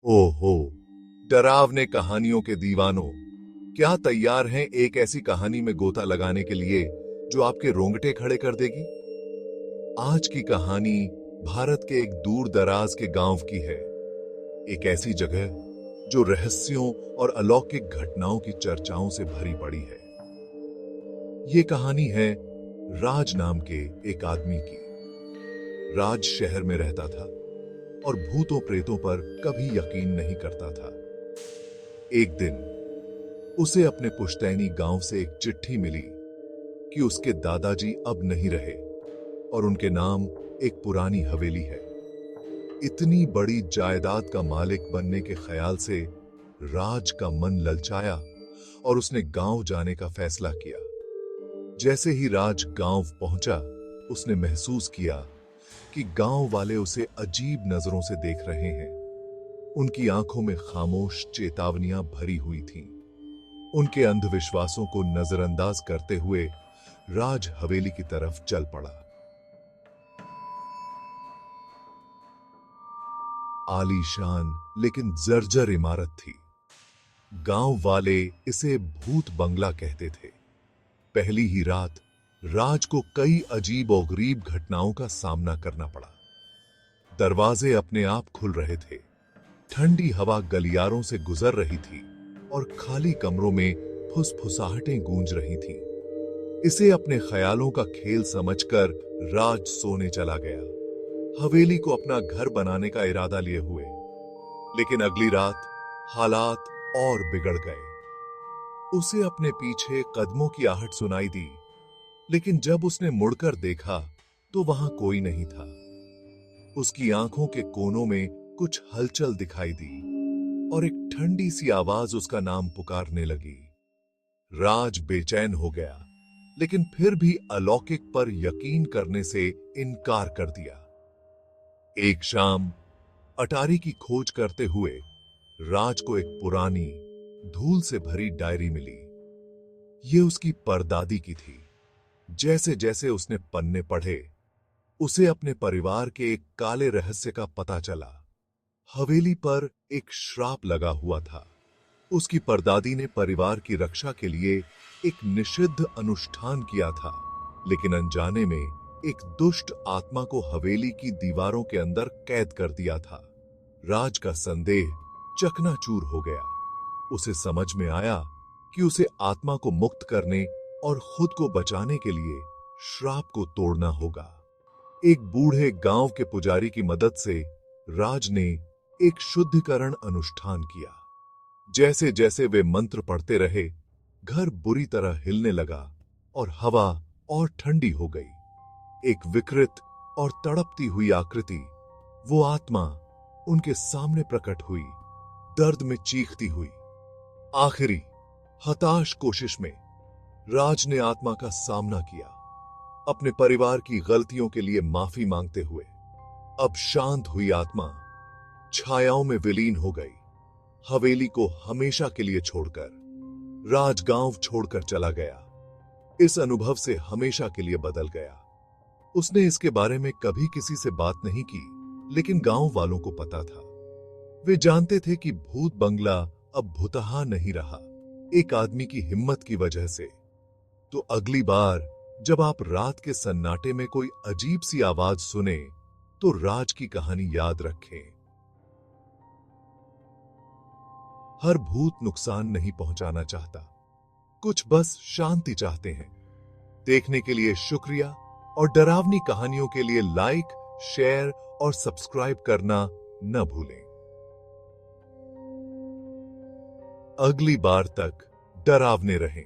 ओहो, डरावने कहानियों के दीवानों, क्या तैयार हैं एक ऐसी कहानी में गोता लगाने के लिए जो आपके रोंगटे खड़े कर देगी? आज की कहानी भारत के एक दूर दराज के गांव की है। एक ऐसी जगह जो रहस्यों और अलौकिक घटनाओं की चर्चाओं से भरी पड़ी है। ये कहानी है राज नाम के एक आदमी की। राज शहर में रहता था और भूतों प्रेतों पर कभी यकीन नहीं करता था। एक दिन उसे अपने पुश्तैनी गांव से एक चिट्ठी मिली कि उसके दादाजी अब नहीं रहे और उनके नाम एक पुरानी हवेली है। इतनी बड़ी जायदाद का मालिक बनने के ख्याल से राज का मन ललचाया और उसने गांव जाने का फैसला किया। जैसे ही राज गांव पहुंचा, उसने महसूस किया कि गांव वाले उसे अजीब नजरों से देख रहे हैं। उनकी आंखों में खामोश चेतावनियां भरी हुई थीं। उनके अंधविश्वासों को नजरअंदाज करते हुए राज हवेली की तरफ चल पड़ा। आलीशान लेकिन जर्जर इमारत थी। गांव वाले इसे भूत बंगला कहते थे। पहली ही रात राज को कई अजीब और गरीब घटनाओं का सामना करना पड़ा। दरवाजे अपने आप खुल रहे थे, ठंडी हवा गलियारों से गुजर रही थी और खाली कमरों में फुसफुसाहटें गूंज रही थीं। इसे अपने ख्यालों का खेल समझकर राज सोने चला गया, हवेली को अपना घर बनाने का इरादा लिए हुए। लेकिन अगली रात हालात और बिगड़ गए। उसे अपने पीछे कदमों की आहट सुनाई दी, लेकिन जब उसने मुड़कर देखा तो वहां कोई नहीं था। उसकी आंखों के कोनों में कुछ हलचल दिखाई दी और एक ठंडी सी आवाज उसका नाम पुकारने लगी। राज बेचैन हो गया, लेकिन फिर भी अलौकिक पर यकीन करने से इनकार कर दिया। एक शाम अटारी की खोज करते हुए राज को एक पुरानी धूल से भरी डायरी मिली। ये उसकी परदादी की थी। जैसे जैसे उसने पन्ने पढ़े, उसे अपने परिवार के एक काले रहस्य का पता चला। हवेली पर एक श्राप लगा हुआ था। उसकी परदादी ने परिवार की रक्षा के लिए एक निषिद्ध अनुष्ठान किया था, लेकिन अनजाने में एक दुष्ट आत्मा को हवेली की दीवारों के अंदर कैद कर दिया था। राज का संदेह चकनाचूर हो गया। उसे समझ में आया कि उसे आत्मा को मुक्त करने और खुद को बचाने के लिए श्राप को तोड़ना होगा। एक बूढ़े गांव के पुजारी की मदद से राज ने एक शुद्धिकरण अनुष्ठान किया। जैसे जैसे वे मंत्र पढ़ते रहे, घर बुरी तरह हिलने लगा और हवा और ठंडी हो गई। एक विकृत और तड़पती हुई आकृति, वो आत्मा, उनके सामने प्रकट हुई, दर्द में चीखती हुई। आखिरी हताश कोशिश में राज ने आत्मा का सामना किया, अपने परिवार की गलतियों के लिए माफी मांगते हुए। अब शांत हुई आत्मा छायाओं में विलीन हो गई। हवेली को हमेशा के लिए छोड़कर राज गांव छोड़कर चला गया। इस अनुभव से हमेशा के लिए बदल गया। उसने इसके बारे में कभी किसी से बात नहीं की, लेकिन गांव वालों को पता था। वे जानते थे कि भूत बंगला अब भुतहा नहीं रहा, एक आदमी की हिम्मत की वजह से। तो अगली बार जब आप रात के सन्नाटे में कोई अजीब सी आवाज सुने, तो राज की कहानी याद रखें। हर भूत नुकसान नहीं पहुंचाना चाहता, कुछ बस शांति चाहते हैं। देखने के लिए शुक्रिया और डरावनी कहानियों के लिए लाइक, शेयर और सब्सक्राइब करना न भूलें। अगली बार तक डरावने रहें।